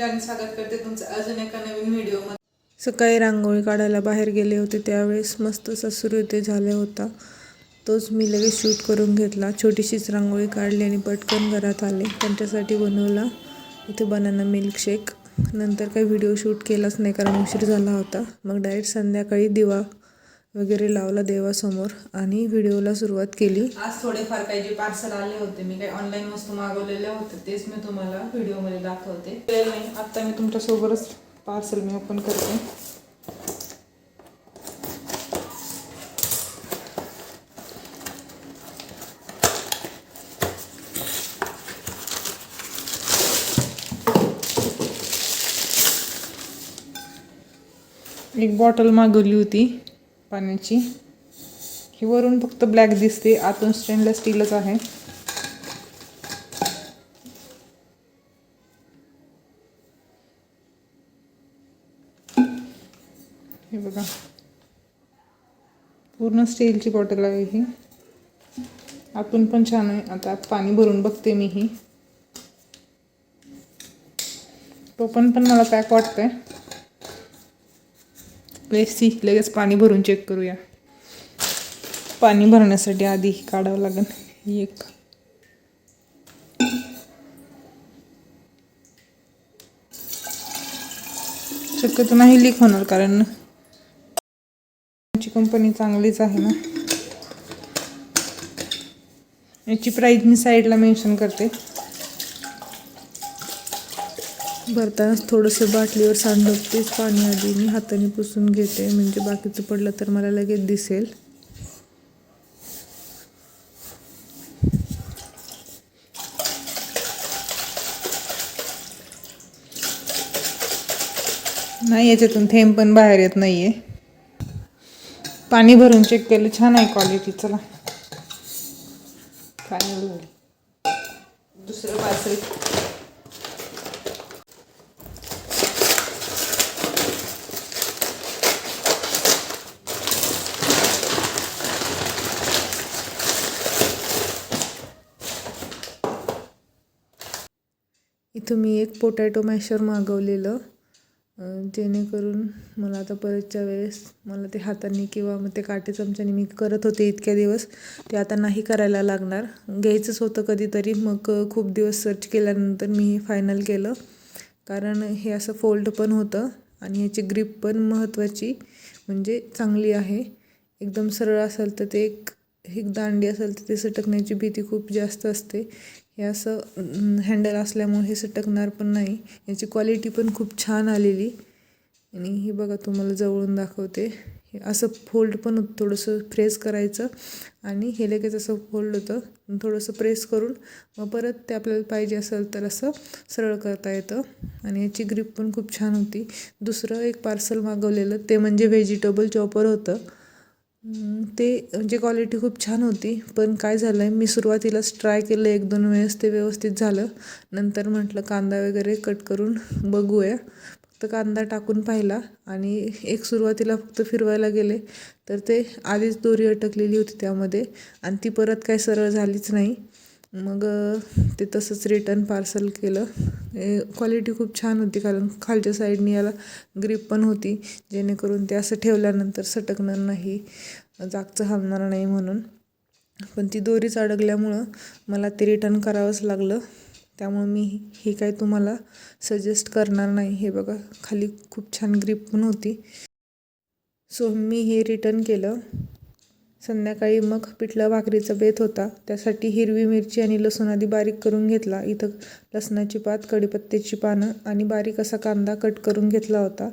आणि स्वागत करते तुमचं अजून एका नवीन व्हिडिओमध्ये। सकाळी रांगोळी काढायला बाहेर गेले होते त्यावेळेस मस्त असा सूर्योदय झाला होता। तोच मी लगेच शूट करून घेतला। छोटीशीच रांगोळी काढली आणि पटकन घरात आले। त्यांच्यासाठी बनवला इथे बनाना मिल्कशेक। नंतर काही व्हिडिओ शूट केलाच नाही कारण उशीर झाला होता। मग डायरेक्ट संध्याकाळी दिवा वगैरे लावला देवासमोर आणि व्हिडिओला सुरुवात केली। आज थोडेफार काही जे पार्सल आले होते, मी काही ऑनलाईन वस्तू मागवलेल्या होत्या, तेच मी तुम्हाला व्हिडिओमध्ये दाखवते। नाही, आता मी तुमच्यासोबतच पार्सल मी ओपन करते। एक बॉटल मागवली होती पाण्याची। ही वरून फक्त ब्लॅक दिसते, आतून स्टेनलेस स्टीलच आहे। हे बघा, पूर्ण स्टीलची बॉटल आहे ही। आतून पण छान आहे। आता पाणी भरून बघते मी ही। तो पण मला पॅक वाटतंय। लगेच पाणी भरून चेक करूया। पाणी भरण्यासाठी आधी काढावं लागेल ही एक। शक्यतो नाही लीक होणार कारण कंपनी चांगलीच आहे ना। याची प्राइस मी साईडला मेन्शन करते। भरताना थोडंसं बाटलीवर सांडवतेच पाणी आधी मी हाताने पुसून घेते, म्हणजे बाकीचं पडलं तर मला लगेच दिसेल। नाही, याच्यातून थेंब पण बाहेर येत नाहीये। पाणी भरून चेक केलं, छान आहे क्वालिटी। चला फायनल दुसरं पार्सल। इथं मी एक पोटॅटो मॅशर मागवलेलं, जेणेकरून मला आता परतच्या वेळेस मला ते हाताने किंवा मग ते काटे चमच्याने मी करत होते इतक्या दिवस, ते आता नाही करायला लागणार। घ्यायचंच होतं कधीतरी, मग खूप दिवस सर्च केल्यानंतर मी हे फायनल केलं। कारण हे असं फोल्ड पण होतं आणि ह्याची ग्रिप पण महत्त्वाची म्हणजे चांगली आहे। एकदम सरळ असेल तर ते एक दांडी असेल तर ते सटकण्याची भीती खूप जास्त असते। हे असं हँडल असल्यामुळे हे सटकणार पण नाही। याची क्वालिटी पण खूप छान आलेली। आणि हे बघा, तुम्हाला जवळून दाखवते। हे असं फोल्ड पण होतं, थोडंसं प्रेस करायचं आणि हे लगेच असं फोल्ड होतं। थोडंसं प्रेस करून मग परत ते आपल्याला पाहिजे असेल तर असं सरळ करता येतं। आणि याची ग्रिप पण खूप छान होती। दुसरं एक पार्सल मागवलेलं ते म्हणजे व्हेजिटेबल चॉपर होतं। ते म्हणजे क्वालिटी खूप छान होती, पण काय झालं आहे, मी सुरुवातीलाच ट्राय केलं 1-2 वेळेस, ते व्यवस्थित झालं। नंतर म्हटलं कांदा वगैरे कट करून बघूया। फक्त कांदा टाकून पाहिला आणि एक सुरुवातीला फक्त फिरवायला गेले तर ते आधीच दोरी अटकलेली होती त्यामध्ये आणि ती परत काय सरळ झालीच नाही। मग ते तसंच रिटर्न पार्सल केलं। क्वालिटी खूप छान होती कारण खालच्या साईडनी याला ग्रिप पण होती, जेणेकरून ते असं ठेवल्यानंतर सटकणार नाही, जागचं हलणार नाही म्हणून। पण ती दोरीच अडकल्यामुळं मला ते रिटर्न करावंच लागलं। त्यामुळे मी हे काय तुम्हाला सजेस्ट करणार नाही। हे बघा, खाली खूप छान ग्रिप पण होती। सो मी हे रिटर्न केलं। संध्याकाळी मग पिठलं भाकरीचा बेत होता, त्यासाठी हिरवी मिरची आणि लसूण आधी बारीक करून घेतला। इथं लसणाची पात, कढीपत्त्याची पानं आणि बारीक असा कांदा कट करून घेतला होता।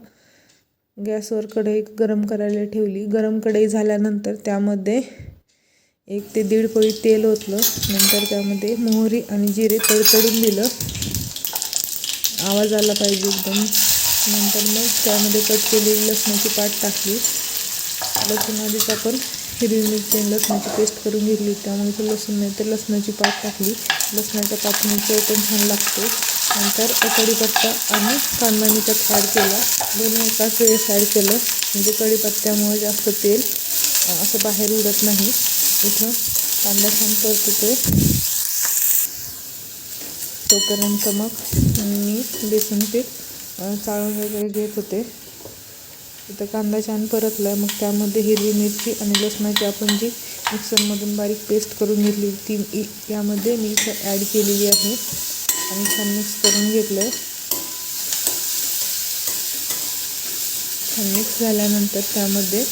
गॅसवर कढई गरम करायला ठेवली। गरम कढई झाल्यानंतर त्यामध्ये 1 ते 1.5 पळी तेल ओतलं। नंतर त्यामध्ये मोहरी आणि जिरे तडतडून दिलं, आवाज आला पाहिजे एकदम। नंतर मग त्यामध्ये कट केलेली लसणाची पात टाकली। लसूण आधीच आपण हिरवी मिरची आणि लसणाची पेस्ट करून घेतली, त्यामुळे तो लसूण नाही तर लसणाची पात टाकली। लसणाच्या पातने चव पण छान लागते। नंतर कढीपत्ता आणि कांदा मी त्यात ॲड केला। दोन्ही एकाच वेळेस ॲड केलं म्हणजे कढीपत्त्यामुळे जास्त तेल असं बाहेर उडत नाही। इथं कांदा छान परततोय तोपर्यंत मग मी बेसन पीठ चाळून वगैरे घेत होते. इथं कांदा छान परतला आहे. मग त्यामध्ये हिरवी मिरची आणि लसणाची आपण जी मिक्सरमधून बारीक पेस्ट करून घेतली ती यामध्ये मी इथं ॲड केलेली आहे आणि छान मिक्स करून घेतलं आहे. छान मिक्स झाल्यानंतर त्यामध्ये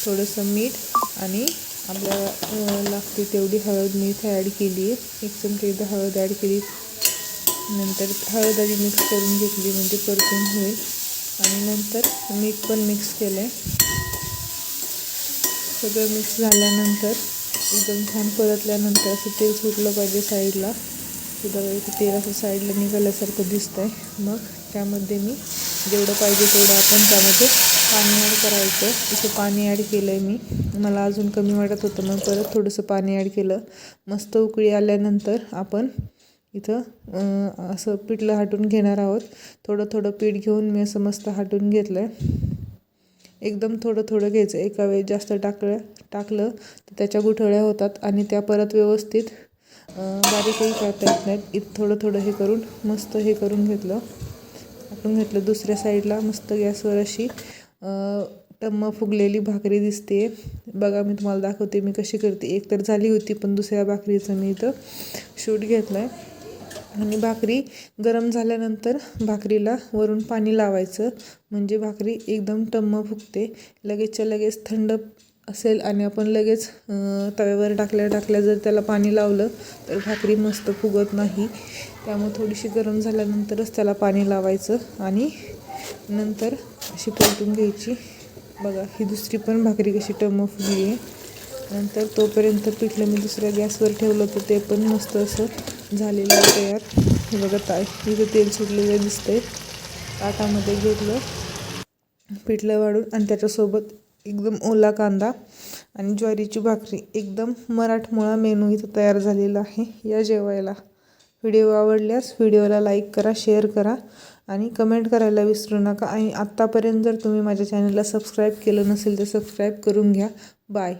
थोडंसं मीठ आणि आपल्याला लागते तेवढी हळद मी इथे ॲड केली आहे. 1 चमचा इथं हळद ॲड केली. नंतर हळद आधी मिक्स करून घेतली म्हणजे परतून होईल. आणि नंतर मीठ पण मिक्स केलं आहे. सगळं मिक्स झाल्यानंतर एकदम छान परतल्यानंतर असं तेल सुटलं पाहिजे साईडला. सुद्धा इथे तेल असं साईडला निघाल्यासारखं दिसतं आहे. मग त्यामध्ये मी जेवढं पाहिजे तेवढं आपण त्यामध्ये पाणी ॲड करायचं. इथं पाणी ॲड केलं आहे मी. मला अजून कमी वाटत होतं मग परत थोडंसं पाणी ॲड केलं. मस्त उकळी आल्यानंतर आपण इथं असं पिठलं हाटून घेणार आहोत. थोडं थोडं पीठ घेऊन मी असं मस्त हाटून घेतलं आहे. एकदम थोडं थोडं घ्यायचं. एका वेळेस जास्त टाकलं तर त्याच्या गुठळ्या होतात आणि त्या परत व्यवस्थित बारीकही करता येत नाहीत. इथं थोडं थोडं हे करून मस्त हे करून घेतलं. टाकून घेतलं. दुसऱ्या साईडला मस्त गॅसवर अशी टम्म फुगलेली भाकरी दिसते. बघा मी तुम्हाला दाखवते मी कशी करते. एक तर झाली होती पण दुसऱ्या भाकरीचं मी इथं शूट घेतलं आहे. आणि भाकरी गरम झाल्यानंतर भाकरीला वरून पाणी लावायचं म्हणजे भाकरी एकदम टम्म फुगते. लगेचच्या लगेच थंड असेल आणि आपण लगेच तव्यावर टाकल्या जर त्याला पाणी लावलं तर भाकरी मस्त फुगत नाही. त्यामुळे थोडीशी गरम झाल्यानंतरच त्याला पाणी लावायचं आणि नंतर अशी परतून घ्यायची. बघा ही दुसरी पण भाकरी कशी टम्म फुगली आहे. नंतर तोपर्यंत पिठलं मी दुसऱ्या गॅसवर ठेवलं तर ते पण मस्त असं झालेलं आहे तयार. हे बघा इथं तेल सुटलेलं दिसतंय. ताटामध्ये घेतलं पिठलं वाढून आणि त्याच्यासोबत एकदम ओला कांदा आणि ज्वारीची भाकरी. एकदम मराठमोळा मेनू इथं तयार झालेला आहे. या जेवायला. व्हिडिओ आवडल्यास व्हिडिओला लाईक करा, शेअर करा आणि कमेंट करायला विसरू नका. आणि आत्तापर्यंत जर तुम्ही माझ्या चॅनलला सबस्क्राईब केलं नसेल तर सबस्क्राईब करून घ्या. बाय.